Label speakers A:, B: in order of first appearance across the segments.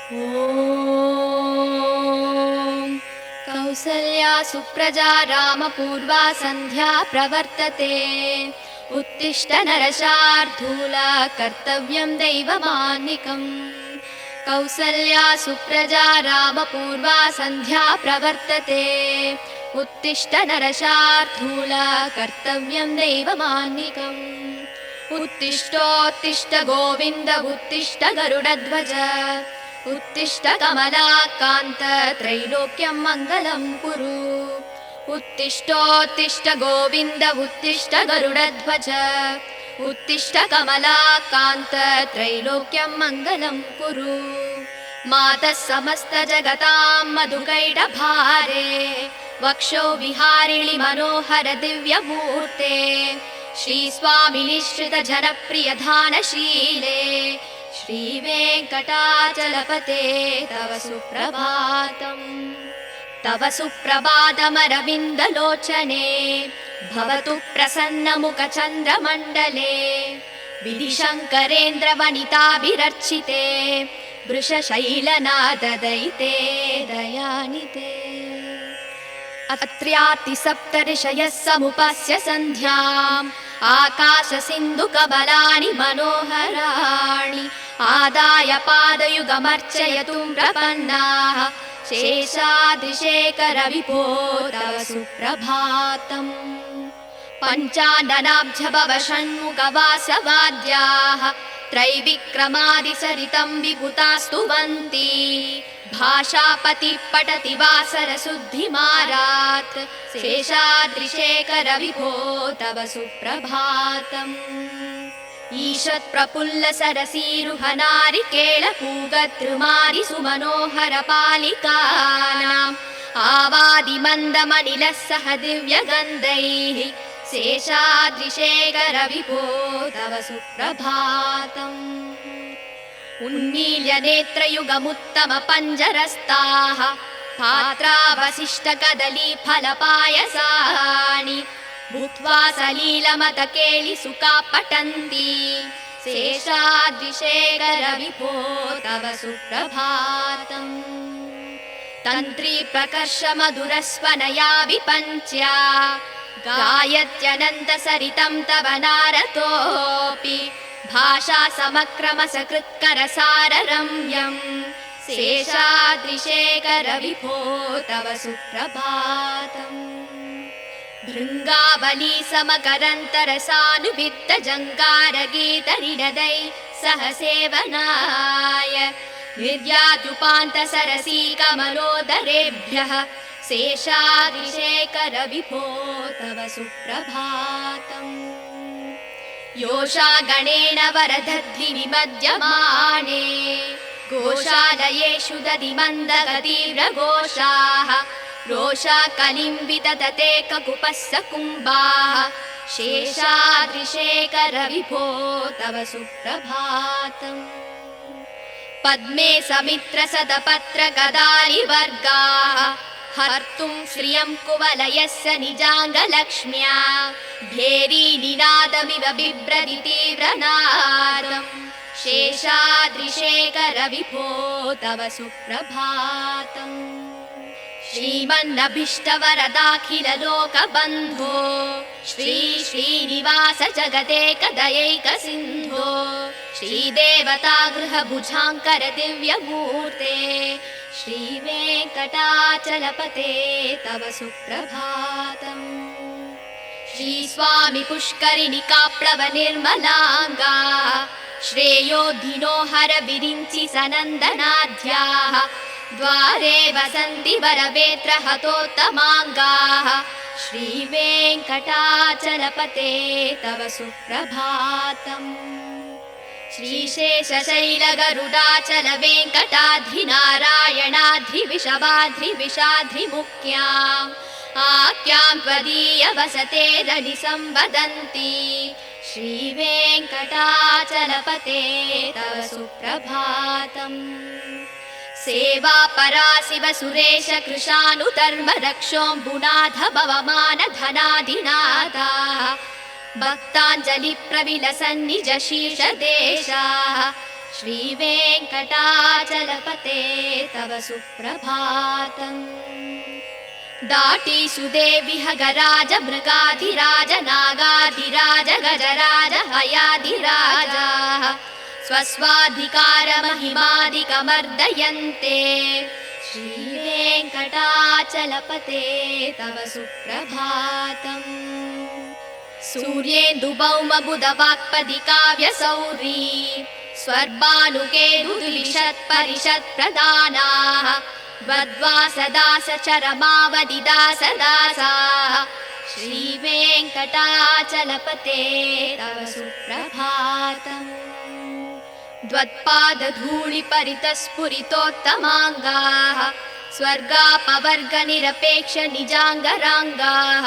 A: ॐ कौसल्या सुप्रजा रामपूर्वा सन्ध्या प्रवर्तते। उत्तिष्ठ नरशार्दूला कर्तव्यं दैवमान्निकम्। कौसल्या सुप्रजा रामपूर्वा सन्ध्या प्रवर्तते। उत्तिष्ठ नरशार्दूला कर्तव्यं दैवमान्निकम्। उत्तिष्ठोत्तिष्ठ गोविन्द उत्तिष्ठ गरुडध्वज। उत्तिष्ठ कमलाकान्त त्रैलोक्यं मङ्गलं कुरु। उत्तिष्ठोत्तिष्ठ गोविन्द उत्तिष्ठ गरुडध्वज। उत्तिष्ठ कमलाकान्त त्रैलोक्यं मङ्गलं कुरु। मातः समस्त जगतां मधुकैटभारे। वक्षो विहारिणि मनोहर दिव्यमूर्ते। श्रीस्वामिनि श्रित जनप्रिय धानशीले। श्रीवेङ्कटाचलपते तव सुप्रभातम्। तव सुप्रभातमरविन्दलोचने। भवतु प्रसन्नमुखचन्द्रमण्डले। विधिशङ्करेन्द्रवनिताभिरर्चिते। वृषशैलनाददयिते दयानिते। अत्र्यातिसप्तऋषयः समुपस्य सन्ध्याम्। आकाशसिन्धुकमलानि मनोहराणि। आदाय पादयुगमर्चयतुं प्रपन्नाः। शेषाद्रिशेखर विभो तव सुप्रभातम्। पञ्चाननाब्जभव षण्मुखवासवाद्याः। त्रैविक्रमादिसरितं विभुतास्तुवन्ति। भाषापतिः पठति वासरशुद्धिमारात्। शेषाद्रिशेखर विभो तव सुप्रभातम्। ईषत्प्रफुल्ल सरसीरुहनारिकेळपूगद्रुमारि सुमनोहर पालिकानाम्। आवादिमन्दमनिलः सह दिव्यगन्धैः। शेषाद्रिशेखर विभो तव सुप्रभातम्। उन्मील्य नेत्रयुगमुत्तम पञ्जरस्ताः। पात्रावशिष्ट कदली फलपायसानि। भूत्वा सलीलमतकेलि सुखा पठन्ति। शेषाद्रिशेखर विभो तव सुप्रभातम्। तन्त्री प्रकर्ष मधुरस्वनया विपञ्च्या। गायत्यनन्त सरितं तव नारतोऽपि। भाषा समक्रम सकृत्करसाररम्यम्। शेषाद्रिशेखर विभो तव सुप्रभातम्। भृङ्गावली समकरन्तरसानुवित्त जङ्गारगीतनिनदै सह सेवनाय। निर्यात्युपान्त सरसी कमलोदरेभ्यः। शेषाद्रिशेखर विभो तव सुप्रभातम्। योषा गणेन वरदध्नि विमध्यमाने। गोशालयेषु दधिमन्दगतीव्रघोषाः। रोषा कलिम्बिततते ककुपस्स कुम्भाः। शेषाद्रिशेखर विभो तव सुप्रभातम्। पद्मे समित्र सदपत्र गदारिवर्गाः। हर्तुं श्रियं कुवलयस्य निजाङ्गलक्ष्म्या। भेरी निनादमिव बिभ्रति तीव्रनादम्। शेषाद्रिशेखर विभो तव सुप्रभातम्। श्रीमन्नभीष्टवरदाखिल लोकबन्धो। श्री श्रीनिवास जगदेकदयैक सिन्धो। श्रीदेवता गृहभुजाङ्कर दिव्यमूर्ते। श्रीवेङ्कटाचलपते तव सुप्रभातम्। श्रीस्वामि पुष्करिणिकाप्लव निर्मलाङ्गा। श्रेयोधिनो हर विरिञ्चि सनन्दनाद्याः। द्वारे वसन्ति वरवेत्र हतोत्तमाङ्गाः। श्रीवेङ्कटाचलपते तव सुप्रभातम्। श्रीशेषशैलगरुडाचल वेङ्कटाद्रिनारायणाद्रिविषवाद्रिविषाद्रिमुख्याम्। आख्यां त्वदीय वसते रनिसंवदन्ति। श्रीवेङ्कटाचलपते तव सुप्रभातम्। सेवा परा शिव सुरेश कृशानुधर्म रक्षोऽम्बुनाथ भवमान धनाधिनाथाः। भक्ताञ्जलि प्रविलसन्निज शीर्षदेशाः। श्रीवेङ्कटाचलपते तव सुप्रभातम् दाटीषु देविह गराज मृगाधिराज नागाधिराज गजराज हयाधिराजाः स्वस्वाधिकारमहिमादिकमर्दयन्ते श्रीवेङ्कटाचलपते तव सुप्रभातम् सूर्येन्दुभौमबुधवाक्पदि काव्यसौरी स्वर्भानुकेतुद्विषत्परिषत्प्रदानाः वद्वासदासचरमावदिदासदासाः श्रीवेङ्कटाचलपते तव सुप्रभातम् द्वत्पादधूलिपरितस्फुरितोत्तमाङ्गाः स्वर्गापवर्गनिरपेक्षनिजाङ्गराङ्गाः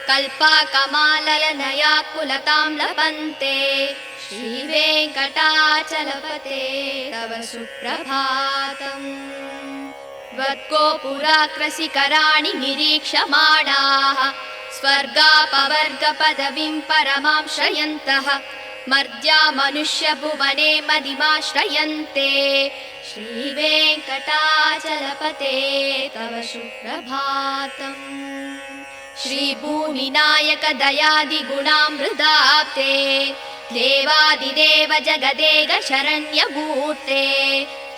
A: कल्पाकमाललनयाकुलतां लभन्ते श्रीवेङ्कटाचलपते तव सुप्रभातम् त्वद्गोपुराग्रशिखराणि निरीक्षमाणाः स्वर्गापवर्गपदवीं परमां श्रयन्तः मर्त्या मनुष्यभुवने मदिमाश्रयन्ते श्रीवेङ्कटाचलपते तव सुप्रभातम् श्रीभूमिनायक दयादिगुणामृताब्धे देवादिदेव जगदेक शरण्यमूर्ते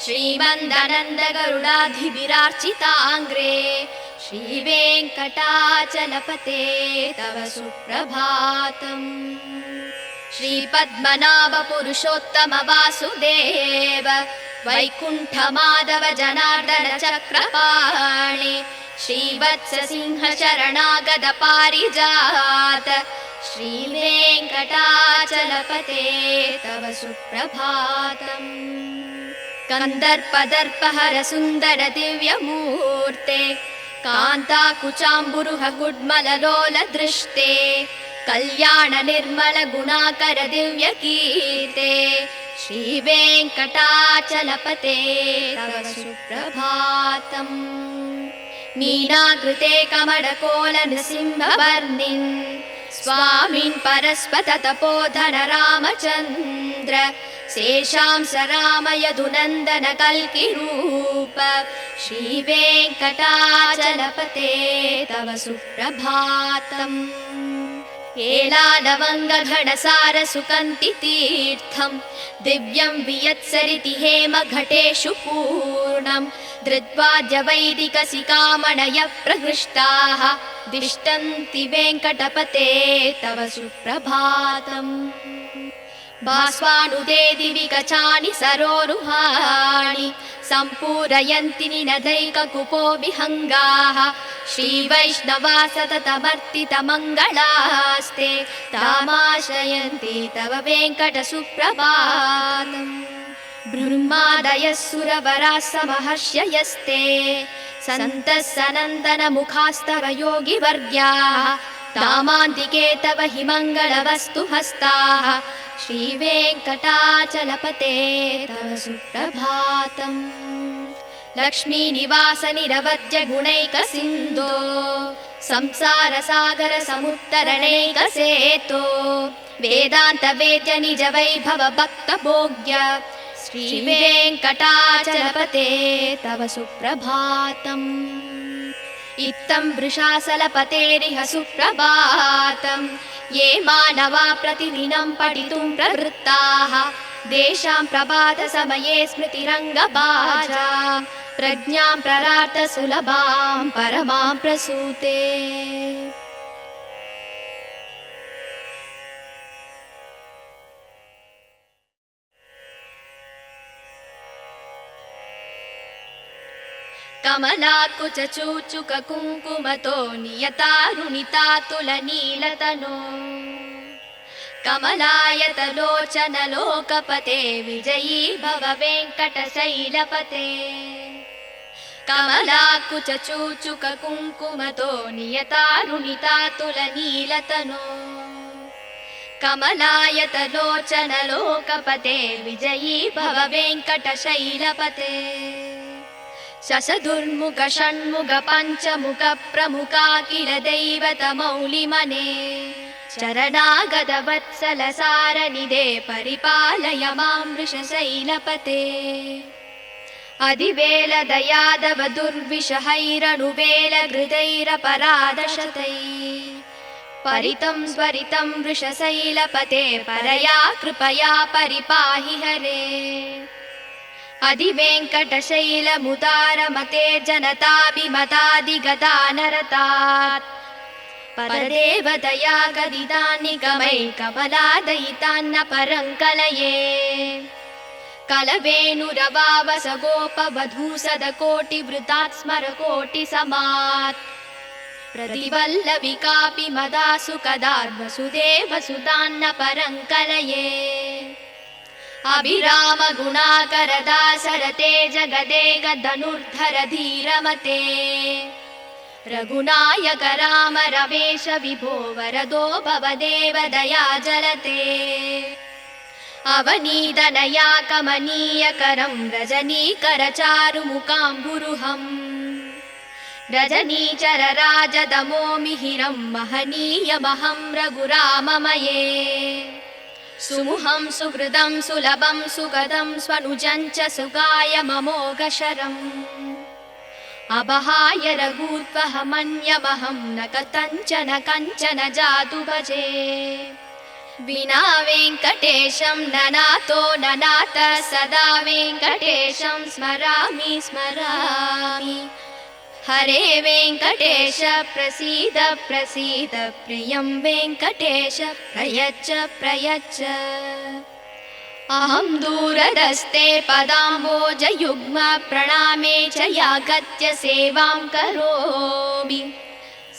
A: श्रीमन्दनन्द गरुडाधिभिरार्चिताङ्ग्रे श्रीवेङ्कटाचलपते तव सुप्रभातम् श्रीपद्मनाभ पुरुषोत्तम वासुदेव वैकुण्ठमाधव जनार्दन चक्रपाणि श्रीवत्स सिंह शरणागत पारिजात श्रीवेङ्कटाचलपते तव सुप्रभातम् कन्दर्पदर्पहर सुन्दर दिव्यमूर्ते कान्ताकुचाम्बुरुह गुड्मललोल दृष्टे कल्याण निर्मल गुणाकर दिव्यकीर्ते श्रीवेङ्कटाचलपते तव सुप्रभातम् मीनाकृते कमलकोल नृसिंहवर्णिन् स्वामिन् परस्पत तपोधन रामचन्द्र शेषांस राम यदुनन्दन कल्किरूप श्रीवेङ्कटाचलपते तव सुप्रभातम् एलालवङ्गघनसार सुकन्ति तीर्थम् दिव्यं वियत्सरिति हेम घटेषु पूर्णम् धृत्वाद्य वैदिकसिकामणयः प्रहृष्टाः दिष्टन्ति वेङ्कटपते तव सुप्रभातम् भास्वानुदे दिवि गचानि सरोरुहाणि सम्पूरयन्ति निनदैककुपो विहङ्गाः श्रीवैष्णवा सततमर्तितमङ्गलास्ते तामाश्रयन्ति तव वेङ्कटसुप्रभातम् ब्रह्मादयः सुरवराः समहर्षयस्ते सन्तः सनन्दनमुखास्तव योगिवर्ग्याः तामान्तिके तव हि मङ्गलवस्तु हस्ताः श्रीवेङ्कटाचलपते तव सुप्रभातम् लक्ष्मीनिवास निरवद्य गुणैकसिन्धो संसारसागर समुत्तरणैकसेतो वेदान्त वेद्य निज वैभव भक्तभोग्य श्रीवेङ्कटाचलपते तव सुप्रभातम् इत्थं वृषाचलपतेरिह सुप्रभातम् ये मानवा प्रतिदिनं पठितुं प्रवृत्ताः तेषां प्रभातसमये स्मृतिरङ्गभाजा प्रज्ञां प्ररार्थ सुलभां परमां प्रसूते कमलाकुचूचुक कुङ्कुमतो नियतारुणितातुलनीलतनो कमलायतलोचन लोकपते विजयी भव वेङ्कटशैलपते कमलाकुचूचुक कुङ्कुमतो नियतारुणितातुलनीलतनो कमलायतलोचन लोकपते विजयी भव वेङ्कटशैलपते शशदुर्मुख षण्मुख पञ्चमुख प्रमुखाखिल दैवतमौलिमने शरणागतवत्सलसारनिधे परिपालय मां वृषशैलपते अधिवेलदयादव दुर्विषहैरनुवेलहृदैरपराधशतैः परितं स्वरितं वृषशैलपते परया कृपया परिपाहि हरे अधिवेङ्कटशैलमुदारमते जनताभिमतादिगदानरतात् परदेवतया गदितान्निगमै कमलादयितान्न परं कलये कलवेणुरवावस गोपवधूसदकोटिवृतात् स्मरकोटिसमात् प्रतिवल्लविकापि मदासु कदार्वसुदेवसुतान्न परं कलये अभिराम गुणाकरदासरते जगदेक धनुर्धर धीरमते रघुनायक राम रमेश विभो वरदो भवदेव दया जलते अवनीतनया कमनीयकरं रजनीकरचारुमुकाम्बुरुहम् रजनीचरराजदमो मिहिरं महनीयमहं रघुराममये सुमुहं सुहृदं सुलभं सुगदं स्वनुजं च सुगाय ममोघशरम् अबहाय रघूत्वहमन्यमहं न कथञ्चन कञ्चन जातु भजे विना वेङ्कटेशं ननातो ननाथ सदा वेङ्कटेशं स्मरामि स्मरामि हरे वेङ्कटेश प्रसीद प्रसीद प्रियं वेङ्कटेश प्रयच्छ प्रयच्छ अहं दूरदस्ते पदाम्बोजयुग्म प्रणामे च यागत्य सेवां करोमि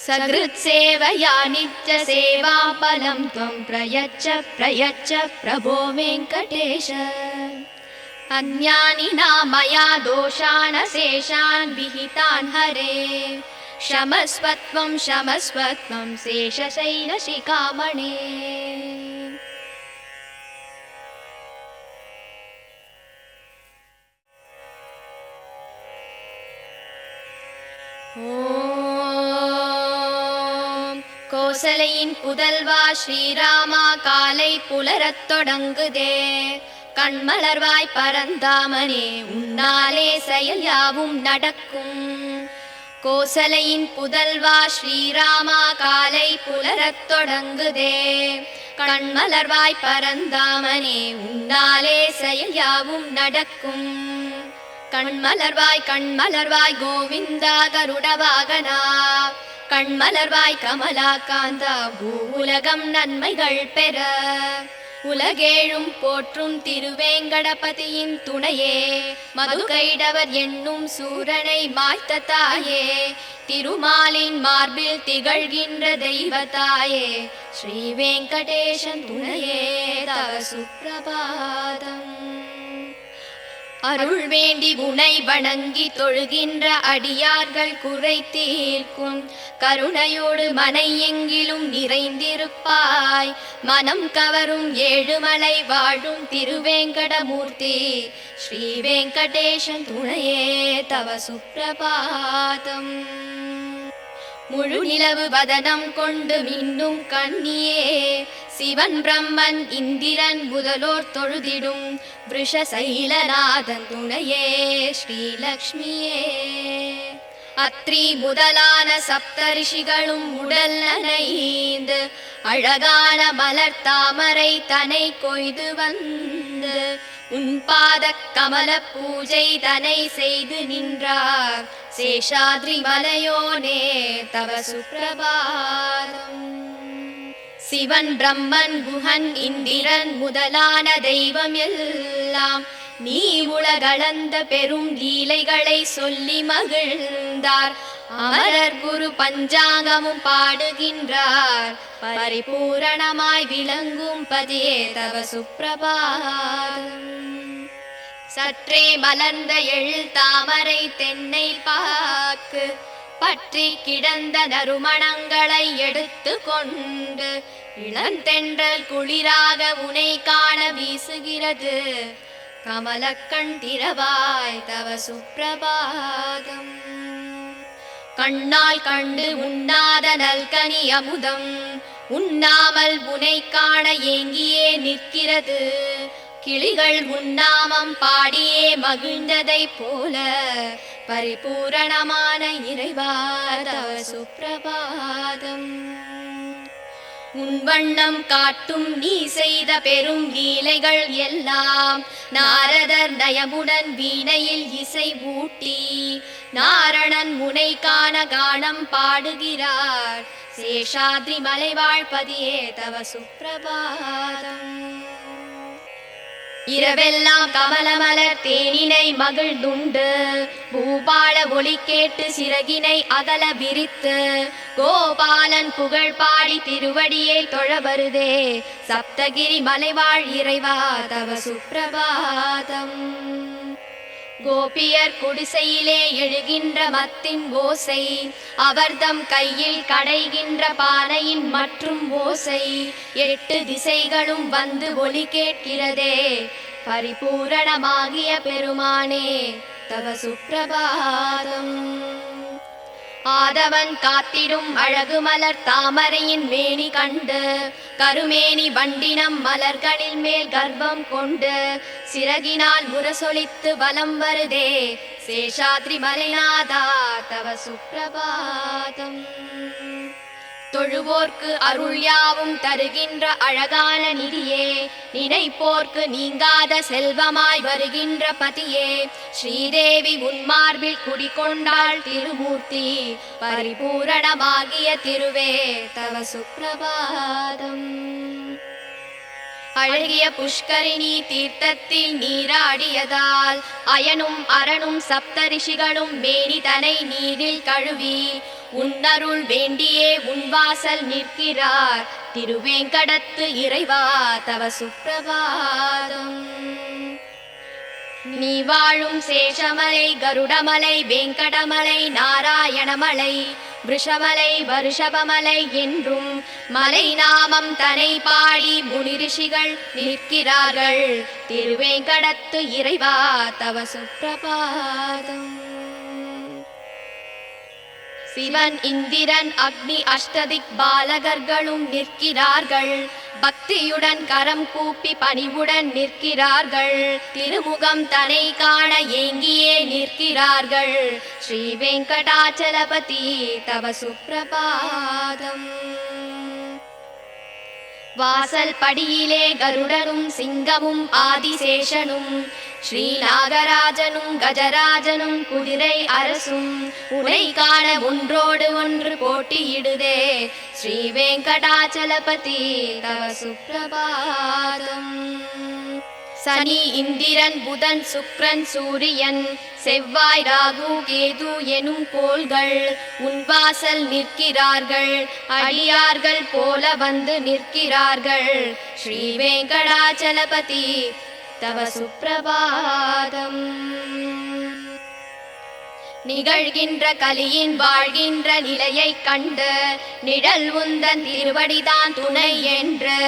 A: सकृत्सेवया नित्यसेवां फलं त्वं प्रयच्छ प्रयच्छ प्रभो वेङ्कटेश अन्यानि मया दोषान् शेषान् विहितान् हरे क्षमस्वत्वं क्षमस्वत्वं शेषशैलशिखामणे ஓம் கோசலையின் புதல்வா ஸ்ரீராமா காலை புலரத் தொடங்குதே கண்மலர்வாய் பரந்தாமனே உன்னாலே செயல் யாவும் நடக்கும் கோசலையின் புதல்வா ஸ்ரீராமா காலை புலரத் தொடங்குதே கண்மலர்வாய் பரந்தாமனே உன்னாலே செயல் யாவும் நடக்கும் கண்மலர்வாய் கோவிந்தா கருடவாகனா கண்மலர்வாய் கமலாகாந்தா பூவுலகம் நன்மைகள் பெற உலகேழும் போற்றும் திருவேங்கடபதியின் துணையே மதுகைடவர் என்னும் சூரனை மாய்த்த தாயே திருமாலின் மார்பில் திகழ்கின்ற தெய்வத்தாயே ஸ்ரீ வெங்கடேசன் துணையே தவ சுப்பிரபாதம் அருள் வேண்டி உனை வணங்கி தொழுகின்ற அடியார்கள் குறை தீர்க்கும் கருணையோடு மனை எங்கிலும் நிறைந்திருப்பாய் மனம் கவரும் ஏழுமலை வாழும் திருவேங்கடமூர்த்தி ஸ்ரீ வெங்கடேசன் துணையே தவ சுப்பிரபாதம் முழு நிலவு வதனம் கொண்டு மின்னும் கண்ணியே சிவன் பிரம்மன் இந்திரன் முதலோர் தொழுதிடும் விருஷசைலநாதன் துணையே ஸ்ரீலக்ஷ்மியே அத்ரி முதலான சப்தரிஷிகளும் உடல் நனைந்து அழகான மலர் தாமரை தனை கொய்து வந்து உன் பாத கமல பூஜை தனை செய்து நின்றார் சேஷாத்ரி மலையோனே தவ சுப்பிரபாதம் சிவன் பிரம்மன் குஹன் இந்திரன் முதலான தெய்வம் எல்லாம் நீ உலகளந்த பெரும் லீலைகளை சொல்லி மகிழ்ந்தார் அமரர் குரு பஞ்சாங்கமும் பாடுகின்றார் பரிபூரணமாய் விளங்கும் பதியே தவ சுப்பிரபாதம் சற்றே மலர்ந்த எழில் தாமரை தென்னை பாக்கு பற்றி கிடந்த நறுமணங்களை எடுத்து கொண்டு இளந்தென்றல் குளிராக உனை காண வீசுகிறது கமலக்கண் திறவாய் தவ சுப்பிரபாதம் கண்ணால் கண்டு உண்ணாத நல்கனி அமுதம் உண்ணாமல் உனை காண ஏங்கியே நிற்கிறது. கிளிகள் உன்னாமம் பாடியே மகிழ்ந்ததை போல பரிபூரணமான இறைவா தவ சுப்பிரபாதம். உன் வண்ணம் காட்டும் நீ செய்த பெரும் லீலைகள் எல்லாம் நாரதர் நயமுடன் வீணையில் இசை ஊட்டி நாரணன் முனை காண கானம் பாடுகிறார். சேஷாத்ரி மலைவாழ்பதியே தவ சுப்பிரபாதம். இரவெல்லாம் கமலமலர் தேனினை மகிழ்ந்துண்டு பூபால ஒளி கேட்டு சிறகினை அகல விரித்து கோபாலன் புகழ் பாடி திருவடியை தொழ வருதே சப்தகிரி மலைவாழ் இறைவா தவ சுப்பிரபாதம். கோபியர் குடிசையிலே எழுகின்ற மத்தின் ஓசை அவர்தம் கையில் கடைகின்ற பானையின் மற்றும் ஓசை 8 திசைகளும் வந்து ஒலி கேட்கிறதே பரிபூரணமாகிய பெருமானே தவ சுப்பிரபாதம். ஆதவன் காத்திடும் அழகு மலர் தாமரையின் மேனி கண்டு கருமேனி வண்டினம் மலர்களில் மேல் கர்ப்பம் கொண்டு சிறகினால் முரசொலித்து வலம் வருதே சேஷாத்ரி மலைநாதா தவ சுப்பிரபாதம். தொழுவோர்க்கு அருள் யாவும் தருகின்ற அழகான நிதியே நினைப்போர்க்கு நீங்காத செல்வமாய் வருகின்ற பதியே ஸ்ரீதேவி உன்மார்பில் குடிகொண்டாள் திருமூர்த்தி பரிபூரணமாகிய திருவே தவ சுப்பிரபாதம். அழகிய புஷ்கரிணி தீர்த்தத்தில் நீராடியதால் அயனும் அரணும் சப்தரிஷிகளும் மேனி தனை நீரில் கழுவி உன்னருள் வேண்டியே உன்வாசல் நிற்கிறார் திருவேங்கடத்து இறைவா தவ சுப்பிரபாதம். நீ வாழும் சேஷமலை கருடமலை வெங்கடமலை நாராயணமலை விஷமலை வருஷபமலை என்றும் மலை நாமம் தனை பாடி முனிரிஷிகள் நிற்கிறார்கள் திருவேங்கடத்து இறைவா தவ சுப்பிரபாதம். சிவன் இந்திரன் அக்னி அஷ்டதிக் பாலகர்களும் நிற்கிறார்கள் பக்தியுடன் கரம் கூப்பி பணிவுடன் நிற்கிறார்கள் திருமுகம் தனை காண ஏங்கியே நிற்கிறார்கள் ஸ்ரீ வெங்கடாச்சலபதி தவ சுப்பிரபாதம். வாசல் படியிலே கருடனும் சிங்கமும் ஆதிசேஷனும் ஸ்ரீ நாகராஜனும் கஜராஜனும் குதிரை அரசும் உனை காண ஒன்றோடு ஒன்று போட்டியிடுதே ஸ்ரீ வெங்கடாச்சலபதி தவ சுப்பிரபாதம். சனி இந்திரன் புதன் சுக்கிரன் சூரியன் செவ்வாய் ராகு கேது எனும் கோள்கள் உன்வாசல் நிற்கிறார்கள் அடியார்கள் போல வந்து நிற்கிறார்கள் ஸ்ரீ வெங்கடாச்சலபதி தவ சுப்பிரபாதம். நிகழ்கின்ற கலியின் வாழ்கின்ற நிலையை கண்டு நிழல் உந்தன் திருவடிதான் துணை என்று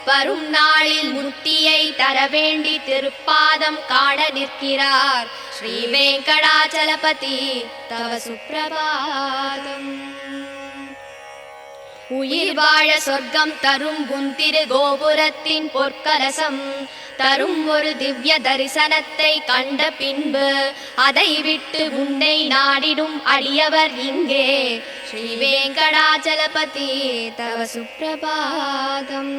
A: வரும் நாளில் முக்தியை தர வேண்டி திருப்பாதம் காண நிற்கிறார் ஸ்ரீ வெங்கடாச்சலபதி தவ சுப்பிரபாதம். உயிர் வாழ சொர்க்கம் தரும் உன் திரு கோபுரத்தின் பொற்கலசம் தரும் ஒரு திவ்ய தரிசனத்தை கண்ட பின்பு அதை விட்டு உன்னை நாடிடும் அடியவர் இங்கே ஸ்ரீ வெங்கடாச்சலபதி தவ சுப்பிரபாதம்.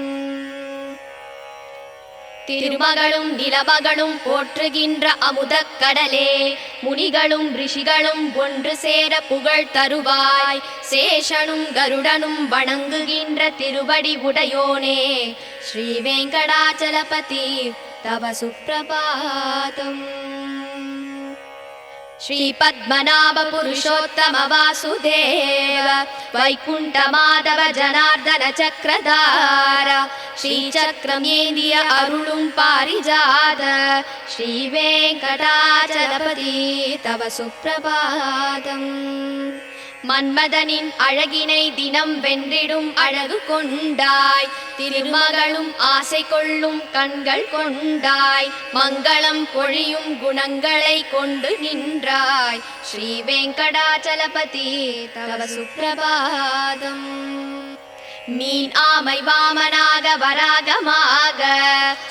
A: திருமகளும் நிலமகளும் போற்றுகின்ற அமுதக் கடலே முனிகளும் ரிஷிகளும் ஒன்று சேர புகழ் தருவாய் சேஷனும் கருடனும் வணங்குகின்ற திருவடி உடையோனே ஸ்ரீ வெங்கடாச்சலபதி தவ சுப்பிரபாதம். ஸ்ரீ பத்மநாப புருஷோத்தம வாசுதேவ வைகுண்ட மாதவ ஜனார்தன சக்கரதார ஸ்ரீ சக்கரம் ஏந்திய அருளும் பாரிஜாத ஸ்ரீ வெங்கடாச்சலபதி தவ சுப்பிரபாதம். மன்மதனின் அழகினை தினம் வென்றிடும் அழகு கொண்டாய் திருமகளும் ஆசை கொள்ளும் கண்கள் கொண்டாய் மங்களம் பொழியும் குணங்களை கொண்டு நின்றாய் ஸ்ரீ வெங்கடாச்சலபதி தவ சுப்பிரபாதம். மீன் ஆமை வாமனாக வராகமாக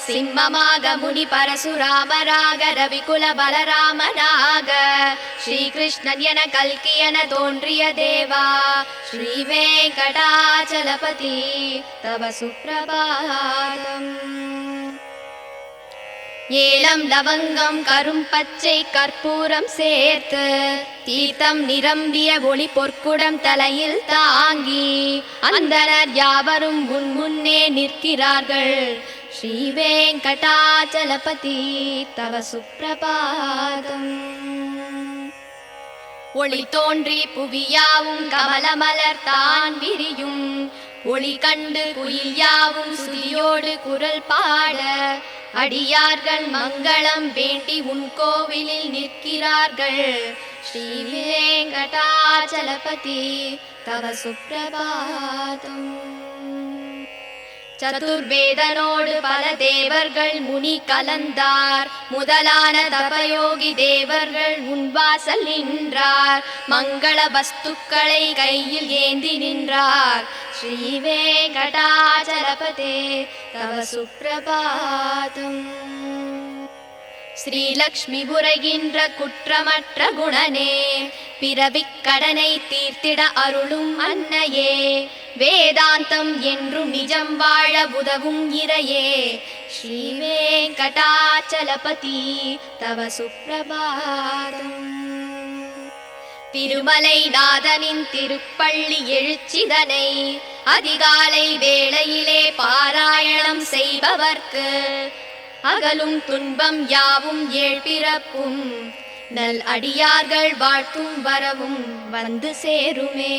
A: சிம்மமாக முனி பரசுராமராக ரவிகுல பலராமனாக ஸ்ரீகிருஷ்ணன் என கல்கி என தோன்றிய தேவா ஸ்ரீ வெங்கடாச்சலபதி தவ சுப்ரபாதம். ஏலம் லவங்கம் கரும் பச்சை கற்பூரம் சேர்த்து தீர்த்தம் நிரம்பிய ஒளி பொற்குடம் தலையில் தாங்கி அந்தனர் யாவரும் முன்னே நிற்கிறார்கள். ஸ்ரீ வெங்கடாச்சலபதி தவ சுப்ரபாதம். ஒளி தோன்றி புவியாவும் கமலமலர் தான் விரியும் ஒளி கண்டு குயில் யாவும் சுதியோடு குரல் பாட அடியார்கள் மங்களம் வேண்டி உன் கோவிலில் நிற்கிறார்கள். ஸ்ரீ வெங்கடாச்சலபதி தவ சுப்ரபாதம். சதுர்வேதனோடு பல தேவர்கள் முனி கலந்தார் முதலான தபயோகி தேவர்கள் உன்வாசல் நின்றார் மங்கள வஸ்துக்களை கையில் ஏந்தி நின்றார். ஸ்ரீ வெங்கடாச்சலபதி தவ சுப்ரபாதம். ஸ்ரீலக்ஷ்மி புரைகின்ற குற்றமற்ற குணனே பிறவிக் கடனை தீர்த்திட அருளும் அன்னையே வேதாந்தம் என்றும் நிஜம் வாழ உதவும் இறையே. ஸ்ரீ வெங்கடாச்சலபதி தவ சுப்ரபாதம். திருமலை நாதனின் திருப்பள்ளி எழுச்சிதனை அதிகாலை வேளையிலே பாராயணம் செய்பவர்க்கு அகலும் துன்பம் யாவும் ஏழ்பிறப்பும் நல் அடியார்கள் வாழ்த்தும் வரவும் வந்து சேருமே.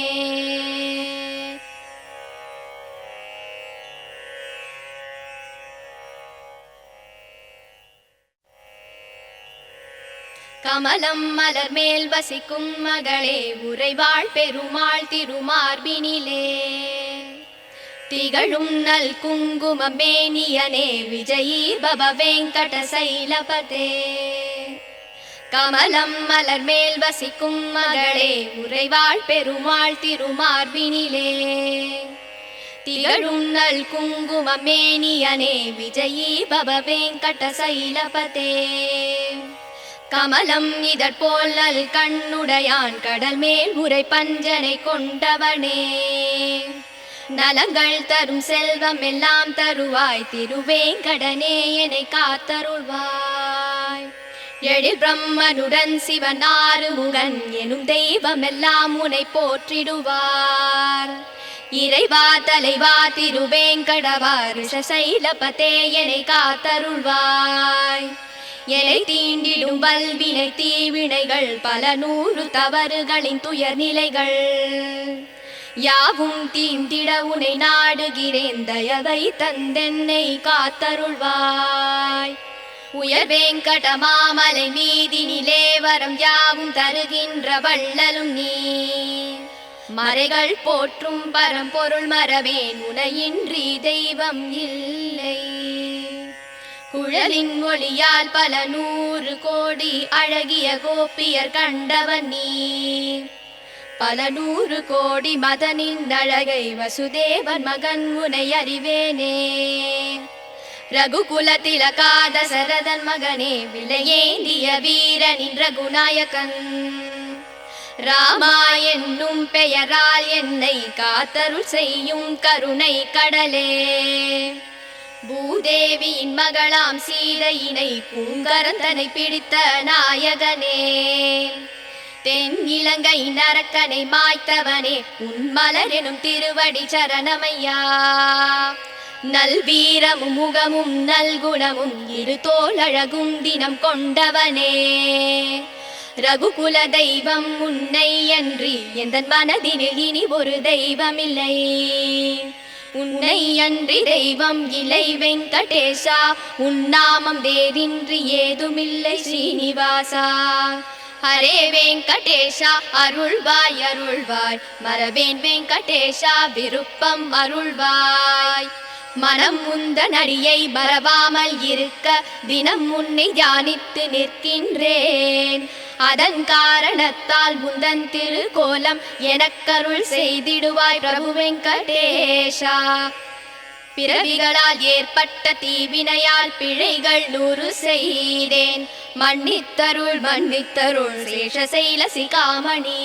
A: கமலம் மலர் மேல் வசிக்கும் மகளே உறைவாள் பெருமாள் திருமார்பினிலே திகழும் நல் குங்குமம் மேனியனே விஜயீ பவ வெங்கட சைலபதே. கமலம் மலர் மேல் வசிக்கும் மகளே உறைவாள் பெருமாள் திருமார்பினிலே திகழும் நல் குங்குமம் மேனியனே விஜயீ பவ வெங்கட சைலபதே. கமலம் இதற்போல் நல் கண்ணுடையான் கடல் மேல் உரை பஞ்சனை கொண்டவனே நலங்கள் தரும் செல்வம் எல்லாம் தருவாய் திருவேங்கடனே என்னை காத்தருள்வாய். எழில் பிரம்மனுடன் சிவன் ஆறுமுகன் எனும் தெய்வம் எல்லாம் உன்னை போற்றிடுவார். இறைவா தலைவா திருவேங்கடவா ரிஷசைலபதே என்னை காத்தருள்வாய். எலை தீண்டிடும் வல்வினை தீவினைகள் பல நூறு தவறுகளின் துயர் நிலைகள் யாவும் தீண்டிட உனை நாடுகிறேன் தயவை தந்தென்னை காத்தருள்வாய். உயர் வெங்கட மாமலை மீதினிலே வரம் யாவும் தருகின்ற வள்ளலும் நீ மறைகள் போற்றும் பரம்பொருள் மறவேன் உனையின்றி தெய்வம் இல்லை. குழலின் ஒளியால் பல நூறு கோடி அழகிய கோபியர் கண்டவன் நீ பல நூறு கோடி மதனின் அழகை வசுதேவன் மகன் உனை அறிவேனே. ரகுகுல திலகா தசரதன் மகனே விலையேந்திய வீரனின் ரகுநாயகன் ராமா என்னும் பெயரால் என்னை காத்தருள் செய்யும் கருணை கடலே. பூதேவியின் மகளாம் சீதையினை பூங்கரந்தனை பிடித்த நாயகனே தென் இலங்கை நரக்கனை மாய்த்தவனே உன் மலர் எனும் திருவடி சரணமையா. நல்வீரமும் முகமும் நல்குணமும் இரு தோளழகும் தினம் கொண்டவனே ரகுகுல தெய்வம் உன்னை அன்றி எந்தன் மனதினில் இனி ஒரு தெய்வமில்லை. உன்னை அன்றி தெய்வம் இலை வெங்கடேஷா உன் நாமம் வேறின்றி ஏதுமில்லை ஸ்ரீனிவாசா. ஹரே வெங்கடேஷா அருள்வாய் அருள்வாய் மரவேன் வெங்கடேஷா விருப்பம் அருள்வாய். மனம் முந்தன் அடியை மறவாமல் இருக்க தினம் உன்னை தியானித்து நிற்கின்றேன். அதன் காரணத்தால் முந்தன் திருக்கோலம் எனக்கருள் செய்திடுவாய் பிரபு வெங்கடேஷா. பிறவிகளால் ஏற்பட்ட தீவினையால் பிழைகள் 100 செய்தேன். மன்னித்தருள் மன்னித்தருள் சேஷசைல சிகாமணி.